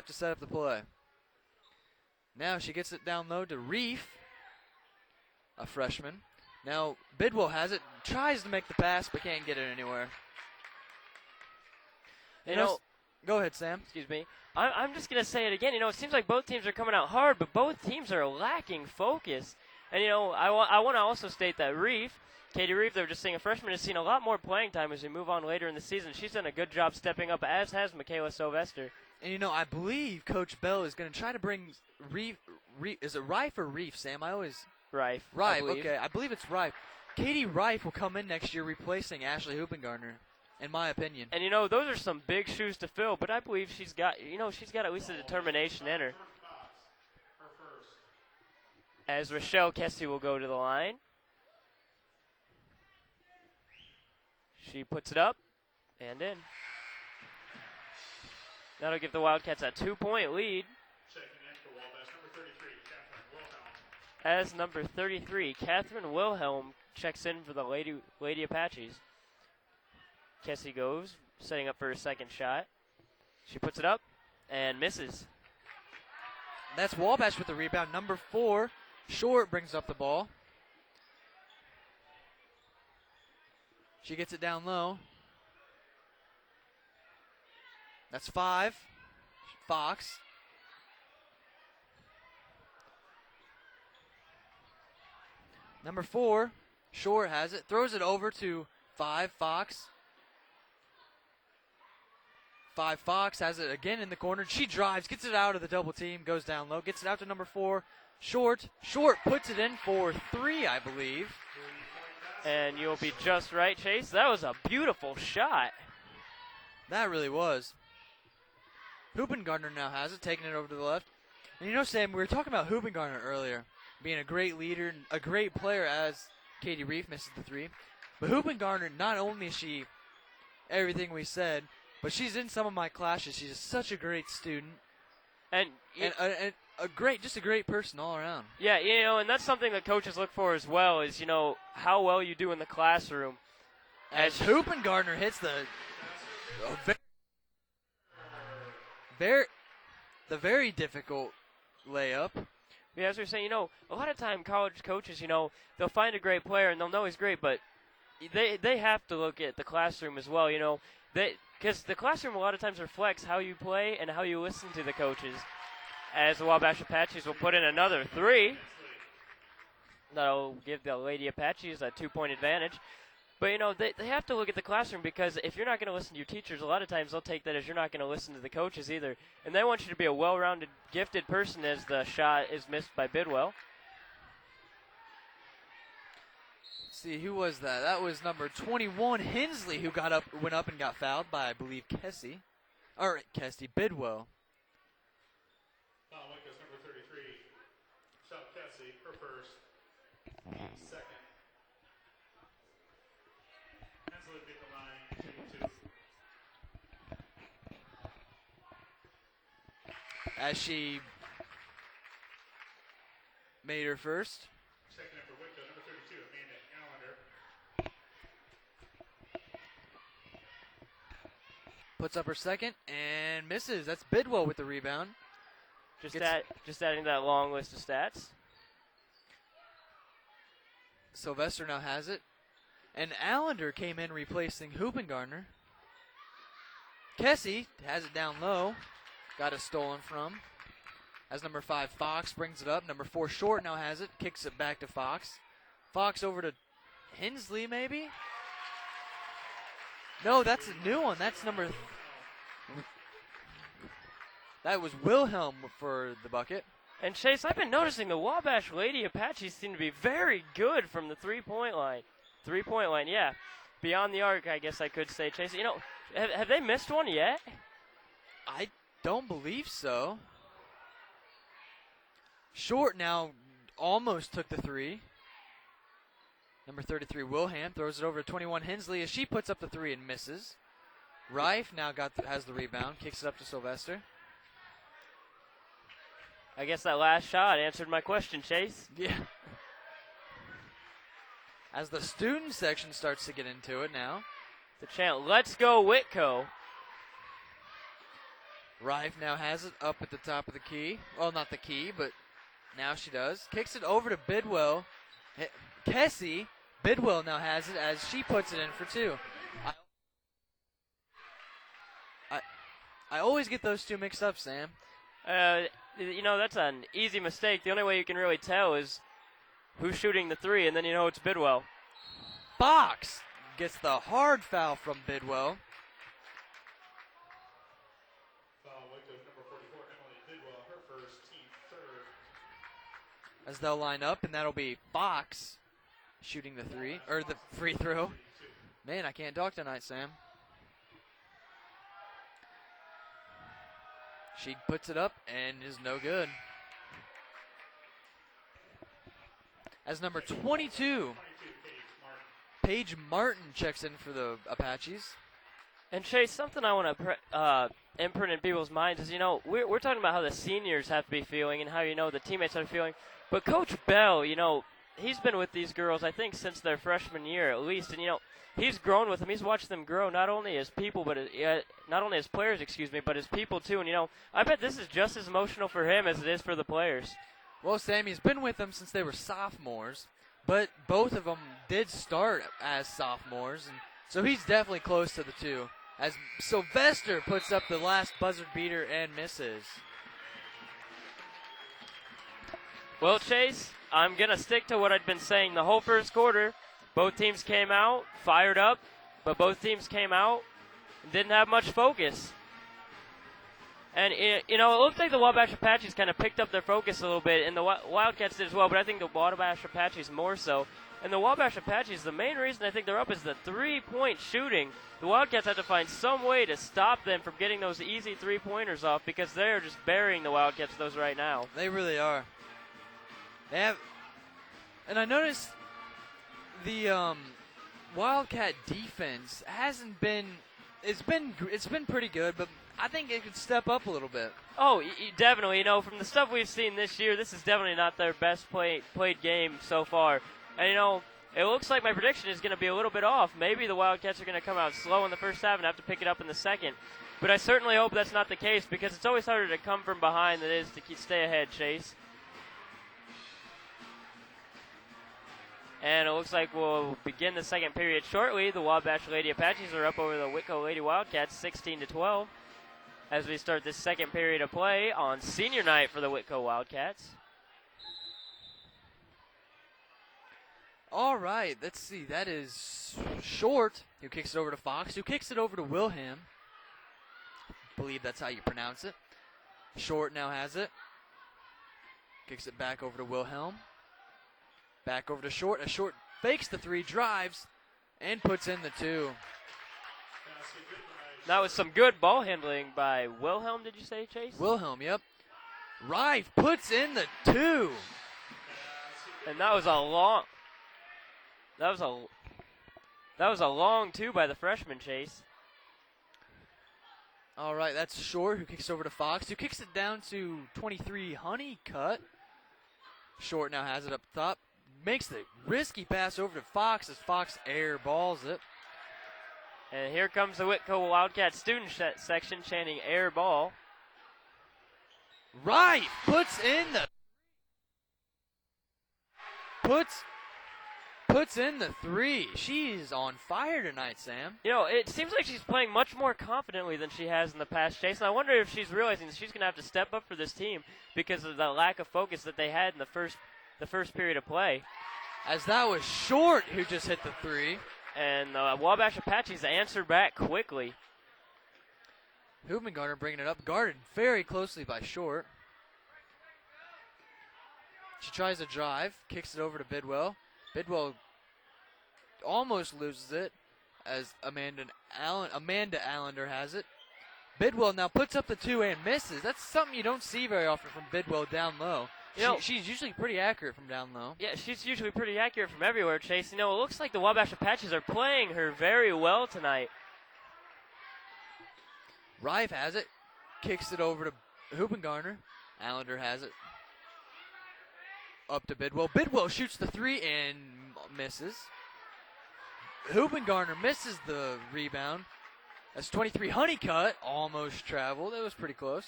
to set up the play. Now she gets it down low to Reef, a freshman. Now Bidwell has it, tries to make the pass, but can't get it anywhere. Go ahead, Sam. Excuse me. I'm just going to say it again. It seems like both teams are coming out hard, but both teams are lacking focus. And, I want to also state that Katie Reef, they were just saying a freshman, has seen a lot more playing time as we move on later in the season. She's done a good job stepping up, as has Michaela Sylvester. And, I believe Coach Bell is going to try to bring Reef. Is it Rife or Reef, Sam? Rife. Okay. I believe it's Rife. Katie Rife will come in next year replacing Ashley Hoopengartner, in my opinion. And, those are some big shoes to fill, but I believe she's got at least a determination in her. As Rochelle Kessie will go to the line. She puts it up and in. That'll give the Wildcats a 2-point lead. As number 33, Catherine Wilhelm checks in for the Lady Apaches. Kessie goes, setting up for her second shot. She puts it up and misses. That's Wabash with the rebound. Number 4, Short brings up the ball. She gets it down low. That's 5. Fox. Number 4, Short has it. Throws it over to 5, Fox. 5, Fox has it again in the corner. She drives, gets it out of the double team, goes down low, gets it out to number 4, Short. Short puts it in for 3, I believe. And you'll be just right, Chase. That was a beautiful shot. That really was. Hoopengartner now has it, taking it over to the left. And Sam, we were talking about Hoopengartner earlier, being a great leader, a great player as Katie Reef misses the 3. But Hoopengartner, not only is she everything we said, but she's in some of my classes. She's such a great student. And a great person all around. Yeah, and that's something that coaches look for as well is, how well you do in the classroom. As Hoopengartner hits the very difficult layup. Yeah, as we were saying, a lot of time college coaches, they'll find a great player and they'll know he's great, but they have to look at the classroom as well, because the classroom a lot of times reflects how you play and how you listen to the coaches. As the Wabash Apaches will put in another 3. That'll give the Lady Apaches a 2-point advantage. But, they have to look at the classroom because if you're not going to listen to your teachers, a lot of times they'll take that as you're not going to listen to the coaches either. And they want you to be a well-rounded, gifted person as the shot is missed by Bidwell. Let's see, who was that? That was number 21, Hensley, who went up and got fouled by, I believe, Bidwell. Number 33, Shop Kessie, her first, second. Hensley beat the line, 2-2. As she made her first. Second for whitko, number 32, Amanda Allender. Puts up her second and misses. That's Bidwell with the rebound. Just adding that long list of stats. Sylvester now has it. And Allender came in replacing Hoopengartner. Kessie has it down low. Got it stolen from. As number 5, Fox brings it up. Number 4, Short now has it. Kicks it back to Fox. Fox over to Hensley, maybe? No, that's a new one. That's number... That was Wilhelm for the bucket. And Chase, I've been noticing the Wabash Lady Apaches seem to be very good from the three-point line. Three-point line, yeah. Beyond the arc, I guess I could say. Chase, have they missed one yet? I don't believe so. Short now almost took the 3. Number 33, Wilhelm, throws it over to 21, Hensley, as she puts up the 3 and misses. Rife now has the rebound, kicks it up to Sylvester. I guess that last shot answered my question, Chase. Yeah. As the student section starts to get into it now. The chant, let's go Whitko. Rife now has it up at the top of the key. Well, not the key, but now she does. Kicks it over to Bidwell. Kessie, Bidwell now has it as she puts it in for two. I always get those two mixed up, Sam. That's an easy mistake. The only way you can really tell is who's shooting the three, and then you know it's Bidwell. Fox gets the hard foul from Bidwell. Foul, Whitko, number 44, Emily Bidwell, her first, team third. As they'll line up, and that'll be Fox shooting the three, or the free throw. Man, I can't talk tonight, Sam. She puts it up and is no good. As number 22, Paige Martin checks in for the Apaches. And Chase, something I want to imprint in people's minds is, we're talking about how the seniors have to be feeling and how, the teammates are feeling. But Coach Bell, he's been with these girls, I think, since their freshman year at least. And, he's grown with them. He's watched them grow not only as people, but not only as players, but as people too. And, I bet this is just as emotional for him as it is for the players. Well, Sammy's been with them since they were sophomores, but both of them did start as sophomores, and so he's definitely close to the two. As Sylvester puts up the last buzzer beater and misses. Well, Chase, I'm going to stick to what I'd been saying the whole first quarter. Both teams came out, fired up, but both teams came out and didn't have much focus. And, it looked like the Wabash Apaches kind of picked up their focus a little bit, and the Wildcats did as well, but I think the Wabash Apaches more so. And the Wabash Apaches, the main reason I think they're up is the three-point shooting. The Wildcats have to find some way to stop them from getting those easy three-pointers off because they're just burying the Wildcats with those right now. They really are. They have, and I noticed the Wildcat defense hasn't been. It's been pretty good, but I think it could step up a little bit. Oh, definitely. From the stuff we've seen this year, this is definitely not their best played game so far. And, it looks like my prediction is going to be a little bit off. Maybe the Wildcats are going to come out slow in the first half and have to pick it up in the second. But I certainly hope that's not the case because it's always harder to come from behind than it is to stay ahead, Chase. And it looks like we'll begin the second period shortly. The Wabash Lady Apaches are up over the Whitko Lady Wildcats 16-12 as we start this second period of play on senior night for the Whitko Wildcats. All right, let's see. That is Short, who kicks it over to Fox, who kicks it over to Wilhelm. I believe that's how you pronounce it. Short now has it. Kicks it back over to Wilhelm. Back over to Short. A Short fakes the three, drives, and puts in the two. That was some good ball handling by Wilhelm, did you say, Chase? Wilhelm, yep. Rife puts in the two. And that was a long... That was a long two by the freshman, Chase. All right, that's Short, who kicks over to Fox, who kicks it down to 23, Honeycutt. Short now has it up top. Makes the risky pass over to Fox as Fox air balls it. And here comes the Whitko Wildcat student section chanting air ball. Rife puts in the... Puts in the three. She's on fire tonight, Sam. It seems like she's playing much more confidently than she has in the past, Chase. And I wonder if she's realizing that she's going to have to step up for this team because of the lack of focus that they had in the first period of play. As that was Short who just hit the three. And the Wabash Apaches answered back quickly. Hubengarner bringing it up. Guarded very closely by Short. She tries a drive. Kicks it over to Bidwell. Bidwell almost loses it as Amanda Allender has it. Bidwell now puts up the two and misses. That's something you don't see very often from Bidwell down low. She's usually pretty accurate from down low. Yeah, she's usually pretty accurate from everywhere, Chase. It looks like the Wabash Apaches are playing her very well tonight. Rife has it. Kicks it over to Hubengarner. Allender has it. Up to Bidwell. Bidwell shoots the three and misses. Hubengarner misses the rebound That's 23 Honeycutt. Almost traveled. It was pretty close.